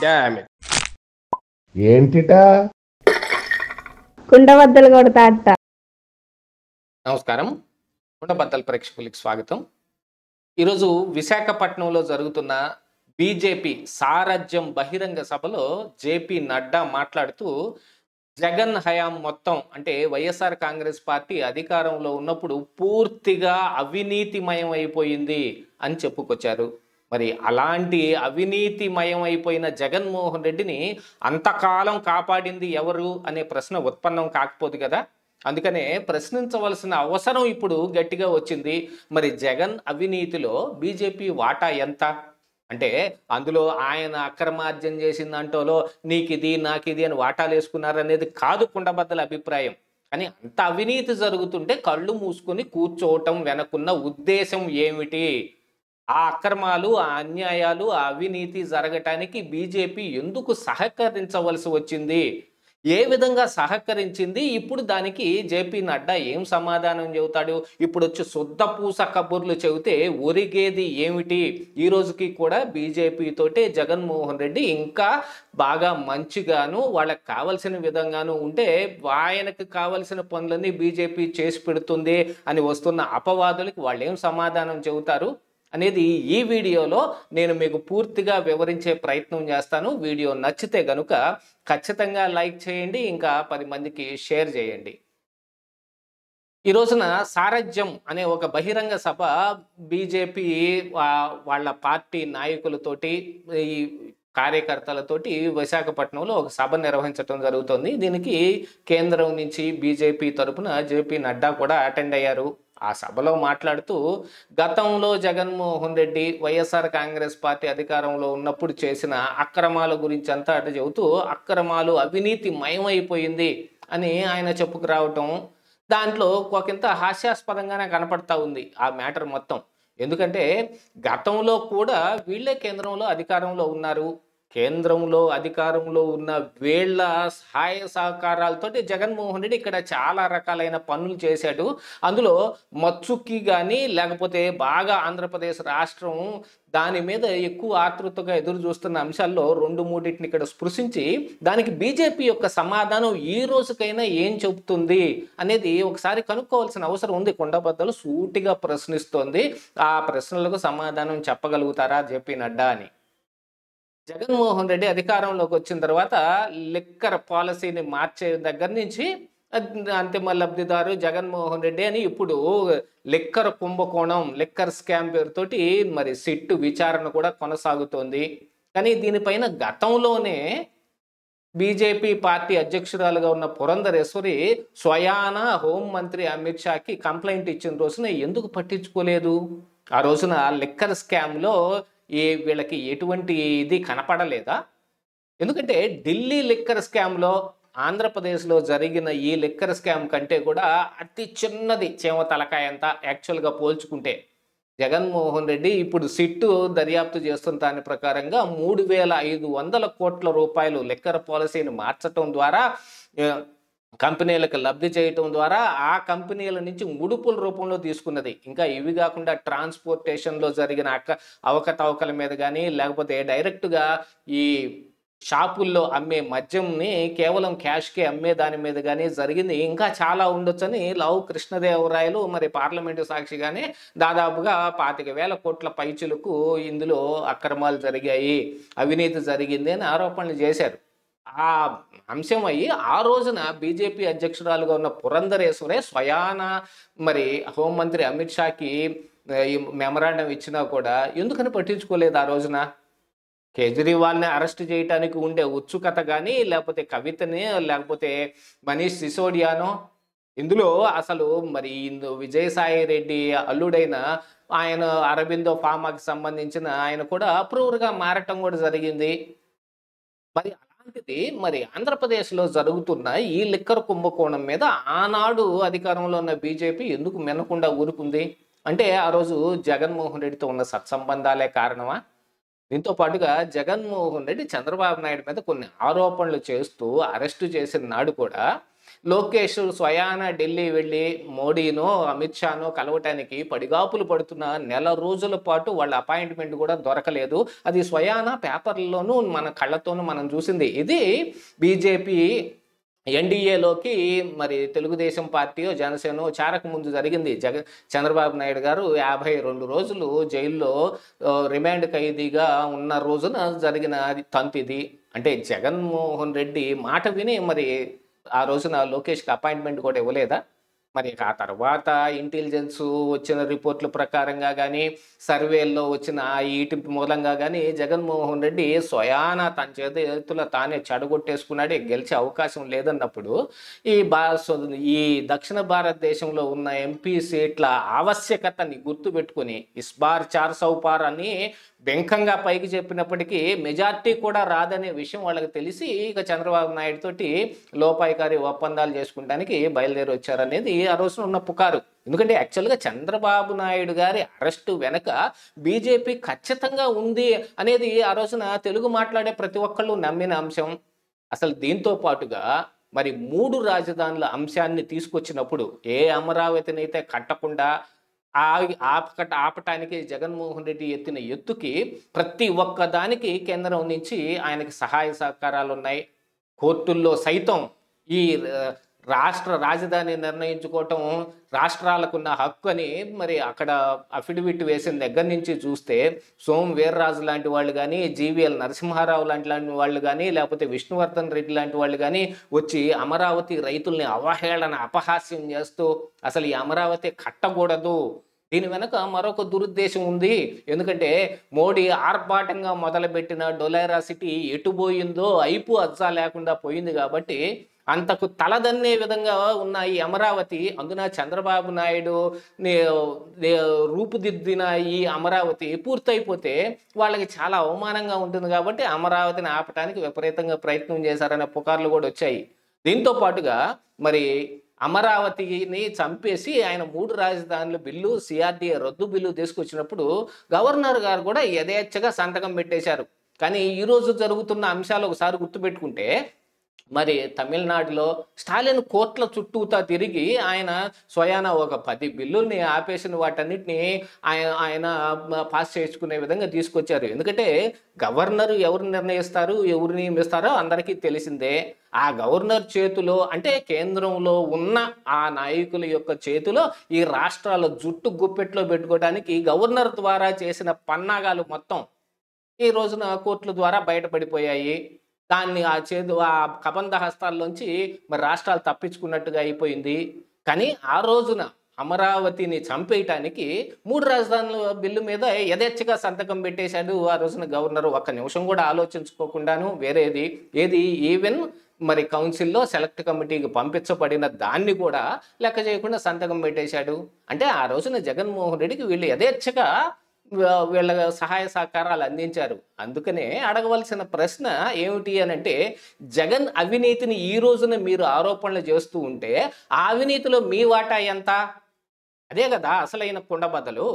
Damn it. ఏంటిటా కుండబద్దలు కొడతా అట్ట. నమస్కారం, కుండబద్దల ప్రేక్షకులకి స్వాగతం. ఈరోజు విశాఖపట్నంలో జరుగుతున్న బీజేపీ సారథ్యం బహిరంగ సభలో జేపీ నడ్డా మాట్లాడుతూ జగన్ హయాం మొత్తం అంటే వైఎస్ఆర్ కాంగ్రెస్ పార్టీ అధికారంలో ఉన్నప్పుడు పూర్తిగా అవినీతిమయం అయిపోయింది అని చెప్పుకొచ్చారు. మరి అలాంటి అవినీతిమయం అయిపోయిన జగన్మోహన్ రెడ్డిని అంతకాలం కాపాడింది ఎవరు అనే ప్రశ్న ఉత్పన్నం కాకపోదు కదా. అందుకనే ప్రశ్నించవలసిన అవసరం ఇప్పుడు గట్టిగా వచ్చింది. మరి జగన్ అవినీతిలో బీజేపీ వాటా ఎంత అంటే అందులో ఆయన అక్రమార్జన చేసిందంటోలో నీకిది నాకిది అని వాటాలు వేసుకున్నారనేది కాదు కుండబద్దల అభిప్రాయం. కానీ అంత అవినీతి జరుగుతుంటే కళ్ళు మూసుకొని కూర్చోవటం వెనకున్న ఉద్దేశం ఏమిటి? ఆ అక్రమాలు, ఆ అన్యాయాలు, ఆ అవినీతి జరగటానికి బీజేపీ ఎందుకు సహకరించవలసి వచ్చింది? ఏ విధంగా సహకరించింది? ఇప్పుడు దానికి జేపీ నడ్డా ఏం సమాధానం చెబుతాడు? ఇప్పుడు వచ్చి శుద్ధ పూస కబుర్లు చెబితే ఒరిగేది ఏమిటి? ఈ రోజుకి కూడా బీజేపీ తోటే జగన్మోహన్ రెడ్డి ఇంకా బాగా మంచిగాను వాళ్ళకి కావలసిన విధంగాను ఉంటే ఆయనకు కావలసిన పనులన్నీ బీజేపీ చేసి పెడుతుంది అని వస్తున్న అపవాదులకి వాళ్ళు ఏం సమాధానం చెబుతారు అనేది ఈ వీడియోలో నేను మీకు పూర్తిగా వివరించే ప్రయత్నం చేస్తాను. వీడియో నచ్చితే గనుక ఖచ్చితంగా లైక్ చేయండి, ఇంకా 10 మందికి షేర్ చేయండి. ఈ రోజున సారథ్యం అనే ఒక బహిరంగ సభ బీజేపీ వాళ్ళ పార్టీ నాయకులతోటి ఈ కార్యకర్తలతోటి విశాఖపట్నంలో ఒక సభ నిర్వహించడం జరుగుతుంది. దీనికి కేంద్రం నుంచి బీజేపీ తరపున జేపీ నడ్డా కూడా అటెండ్ అయ్యారు. ఆ సభలో మాట్లాడుతూ గతంలో జగన్మోహన్ రెడ్డి వైఎస్ఆర్ కాంగ్రెస్ పార్టీ అధికారంలో ఉన్నప్పుడు చేసిన అక్రమాల గురించి అంతా అటు చెబుతూ అక్రమాలు అవినీతి మయమైపోయింది అని ఆయన చెప్పుకురావటం దాంట్లో ఒకంత హాస్యాస్పదంగానే కనపడతా ఉంది ఆ మ్యాటర్ మొత్తం. ఎందుకంటే గతంలో కూడా వీళ్ళే కేంద్రంలో అధికారంలో ఉన్నారు. కేంద్రంలో అధికారంలో ఉన్న వీళ్ళ సహాయ సహకారాలతోటి జగన్మోహన్ రెడ్డి ఇక్కడ చాలా రకాలైన పనులు చేశాడు. అందులో మచ్చుకి కానీ లేకపోతే బాగా ఆంధ్రప్రదేశ్ రాష్ట్రం దాని మీద ఎక్కువ ఆతృతగా ఎదురు చూస్తున్న అంశాల్లో 2-3 ఇక్కడ స్పృశించి దానికి బీజేపీ యొక్క సమాధానం ఈ రోజుకైనా ఏం చెబుతుంది అనేది ఒకసారి కనుక్కోవాల్సిన అవసరం ఉంది. కుండబద్దలు సూటిగా ప్రశ్నిస్తోంది. ఆ ప్రశ్నలకు సమాధానం చెప్పగలుగుతారా జేపీ నడ్డా అని. జగన్మోహన్ రెడ్డి అధికారంలోకి వచ్చిన తర్వాత లిక్కర్ పాలసీని మార్చే దగ్గర నుంచి అంతిమ లబ్ధిదారు జగన్మోహన్ రెడ్డి అని ఇప్పుడు లిక్కర్ కుంభకోణం, లిక్కర్ స్కామ్ పేరుతోటి మరి సిట్టు విచారణ కూడా కొనసాగుతోంది. కానీ దీనిపైన గతంలోనే బీజేపీ పార్టీ అధ్యక్షురాలుగా ఉన్న పురంధరేశ్వరి స్వయాన హోంమంత్రి అమిత్ షాకి కంప్లైంట్ ఇచ్చిన రోజున ఎందుకు పట్టించుకోలేదు? ఆ రోజున లిక్కర్ స్కామ్లో వీళ్ళకి ఎటువంటి ఇది కనపడలేదా? ఎందుకంటే ఢిల్లీ లిక్కర్ స్కామ్లో ఆంధ్రప్రదేశ్లో జరిగిన ఈ లిక్కర్ స్కామ్ కంటే కూడా అతి చిన్నది చీమ తలకాయంతా యాక్చువల్గా పోల్చుకుంటే. జగన్మోహన్ రెడ్డి ఇప్పుడు సిట్టు దర్యాప్తు చేస్తున్న దాని ప్రకారంగా 3,500 కోట్ల రూపాయలు లిక్కర్ పాలసీని మార్చడం ద్వారా కంపెనీలకు లబ్ధి చేయటం ద్వారా ఆ కంపెనీల నుంచి ముడుపుల రూపంలో తీసుకున్నది. ఇంకా ఇవి కాకుండా ట్రాన్స్పోర్టేషన్లో జరిగిన అవకతవకల మీద కానీ లేకపోతే డైరెక్ట్గా ఈ షాపుల్లో అమ్మే మద్యంని కేవలం క్యాష్కే అమ్మే దాని మీద కానీ జరిగింది ఇంకా చాలా ఉండొచ్చని లావు కృష్ణదేవరాయలు మరి పార్లమెంటు సాక్షిగానే దాదాపుగా 25,000 కోట్ల పైచులకు ఇందులో అక్రమాలు జరిగాయి, అవినీతి జరిగింది అని ఆరోపణలు చేశారు. ఆ అంశం అయ్యి ఆ రోజున బీజేపీ అధ్యక్షురాలుగా ఉన్న పురంధరేశ్వరే స్వయాన మరి హోంమంత్రి అమిత్ షాకి ఈ మెమరాండం ఇచ్చినా కూడా ఎందుకని పట్టించుకోలేదు? ఆ రోజున కేజ్రీవాల్ని అరెస్ట్ చేయడానికి ఉండే ఉత్సుకత కానీ లేకపోతే కవితని లేకపోతే మనీష్ సిసోడియానో ఇందులో అసలు మరి విజయసాయి రెడ్డి అల్లుడైన ఆయన అరబిందో ఫార్మాకి సంబంధించిన ఆయన కూడా అప్రూవర్గా మారటం కూడా జరిగింది. మరి అలాంటిది మరి ఆంధ్రప్రదేశ్లో జరుగుతున్న ఈ లిక్కర్ కుంభకోణం మీద ఆనాడు అధికారంలో ఉన్న బీజేపీ ఎందుకు మెనకుండా ఊరుకుంది? అంటే ఆ రోజు జగన్మోహన్ రెడ్డితో ఉన్న సత్సంబంధాలే కారణమా? దీంతో పాటుగా జగన్మోహన్ రెడ్డి చంద్రబాబు నాయుడు మీద కొన్ని ఆరోపణలు చేస్తూ అరెస్టు చేసిన నాడు కూడా లోకేష్ స్వయాన ఢిల్లీ వెళ్ళి మోడీనో అమిత్ షానో కలవటానికి పడిగాపులు పడుతున్న నెల రోజుల పాటు వాళ్ళ అపాయింట్మెంట్ కూడా దొరకలేదు. అది స్వయాన పేపర్లలోనూ మన కళ్ళతోనూ మనం చూసింది. ఇది బీజేపీ ఎన్డీఏలోకి మరి తెలుగుదేశం పార్టీ జనసేన చేరక ముందు జరిగింది. చంద్రబాబు నాయుడు గారు 52 రోజులు జైల్లో రిమాండ్ ఖైదీగా ఉన్న రోజున జరిగిన తంతిది. అంటే జగన్మోహన్ రెడ్డి మాట విని మరి ఆ రోజున లోకేష్కి అపాయింట్మెంట్ కూడా ఇవ్వలేదా? మరి ఆ తర్వాత ఇంటెలిజెన్స్ వచ్చిన రిపోర్ట్ల ప్రకారంగా కానీ సర్వేల్లో వచ్చిన ఈటి మూలంగా కానీ జగన్మోహన్ రెడ్డి స్వయాన తన చేతుల తానే చెడగొట్టేసుకున్నాడు. గెలిచే అవకాశం లేదన్నప్పుడు ఈ దక్షిణ భారతదేశంలో ఉన్న ఎంపీ సీట్ల ఆవశ్యకతని గుర్తుపెట్టుకుని ఇస్ బార్ 400 పార్ అని బెంకంగా పైకి చెప్పినప్పటికీ మెజార్టీ కూడా రాదనే విషయం వాళ్ళకి తెలిసి ఇక చంద్రబాబు నాయుడు తోటి లోపాయికారి ఒప్పందాలు చేసుకుంటానికి బయలుదేరి వచ్చారనేది ఆ రోజున ఉన్న పుకారు. ఎందుకంటే యాక్చువల్గా చంద్రబాబు నాయుడు గారి అరెస్టు వెనక బీజేపీ ఖచ్చితంగా ఉంది అనేది ఆ రోజున తెలుగు మాట్లాడే ప్రతి ఒక్కళ్ళు నమ్మిన అంశం. అసలు దీంతో పాటుగా మరి 3 రాజధానుల అంశాన్ని తీసుకొచ్చినప్పుడు ఏ అమరావతిని అయితే కట్టకుండా ఆపటానికి జగన్మోహన్ రెడ్డి ఎత్తిన ఎత్తుకి ప్రతి ఒక్క దానికి కేంద్రం నుంచి ఆయనకి సహాయ సహకారాలు ఉన్నాయి. కోర్టుల్లో సైతం ఈ రాష్ట్ర రాజధాని నిర్ణయించుకోవటం రాష్ట్రాలకున్న హక్కు అని మరి అక్కడ అఫిడవిట్ వేసిన దగ్గర నుంచి చూస్తే సోము వీర్రాజు లాంటి వాళ్ళు కానీ, జీవీఎల్ నరసింహారావు లాంటి వాళ్ళు కానీ, లేకపోతే విష్ణువర్ధన్ రెడ్డి లాంటి వాళ్ళు కానీ వచ్చి అమరావతి రైతుల్ని అవహేళన అపహాస్యం చేస్తూ అసలు ఈ అమరావతి కట్టకూడదు, దీని వెనక మరొక దురుద్దేశం ఉంది. ఎందుకంటే మోడీ ఆర్భాటంగా మొదలుపెట్టిన డొలైరా సిటీ ఎటుపోయిందో అయిపు అజ్జా లేకుండా పోయింది కాబట్టి అంతకు తలదన్నే విధంగా ఉన్న ఈ అమరావతి, అందున చంద్రబాబు నాయుడు రూపుదిద్దిన ఈ అమరావతి పూర్తయిపోతే వాళ్ళకి చాలా అవమానంగా ఉంటుంది కాబట్టి అమరావతిని ఆపటానికి విపరీతంగా ప్రయత్నం చేశారనే పుకార్లు కూడా వచ్చాయి. దీంతో పాటుగా మరి అమరావతిని చంపేసి ఆయన 3 రాజధానుల బిల్లు, సిఆర్డీఏ రద్దు బిల్లు తీసుకొచ్చినప్పుడు గవర్నర్ గారు కూడా యథేచ్ఛగా సంతకం పెట్టేశారు. కానీ ఈరోజు జరుగుతున్న అంశాలు ఒకసారి గుర్తుపెట్టుకుంటే మరి తమిళనాడులో స్టాలిన్ కోర్టుల చుట్టూతా తిరిగి ఆయన స్వయాన ఒక 10 బిల్లుల్ని ఆపేసిన వాటన్నిటిని ఆయన పాస్ చేసుకునే విధంగా తీసుకొచ్చారు. ఎందుకంటే గవర్నర్ ఎవరు నిర్ణయిస్తారు, ఎవరు నియమిస్తారో అందరికీ తెలిసిందే. ఆ గవర్నర్ చేతిలో అంటే కేంద్రంలో ఉన్న ఆ నాయకుల యొక్క చేతిలో ఈ రాష్ట్రాల జుట్టు గుప్పెట్లో పెట్టుకోవడానికి గవర్నర్ ద్వారా చేసిన పన్నాగాలు మొత్తం ఈ రోజున కోర్టుల ద్వారా బయటపడిపోయాయి. దాన్ని ఆ కబంధ హస్తాల్లోంచి మరి రాష్ట్రాలు తప్పించుకున్నట్టుగా అయిపోయింది. కానీ ఆ రోజున అమరావతిని చంపేయటానికి 3 రాజధానుల బిల్లు మీద యథేచ్ఛగా సంతకం పెట్టేశాడు ఆ రోజున గవర్నర్. ఒక్క నిమిషం కూడా ఆలోచించుకోకుండాను ఏది ఈవెన్ మరి కౌన్సిల్లో సెలెక్ట్ కమిటీకి పంపించబడిన దాన్ని కూడా లెక్క చేయకుండా సంతకం పెట్టేశాడు. అంటే ఆ రోజున జగన్మోహన్ రెడ్డికి వీళ్ళు యథేచ్ఛగా వీళ్ళ సహాయ సహకారాలు అందించారు. అందుకనే అడగవలసిన ప్రశ్న ఏమిటి అని అంటే, జగన్ అవినీతిని ఈ రోజున మీరు ఆరోపణలు చేస్తూ ఉంటే ఆ అవినీతిలో మీ వాటా ఎంత? అదే కదా అసలైన కుండబద్దలు.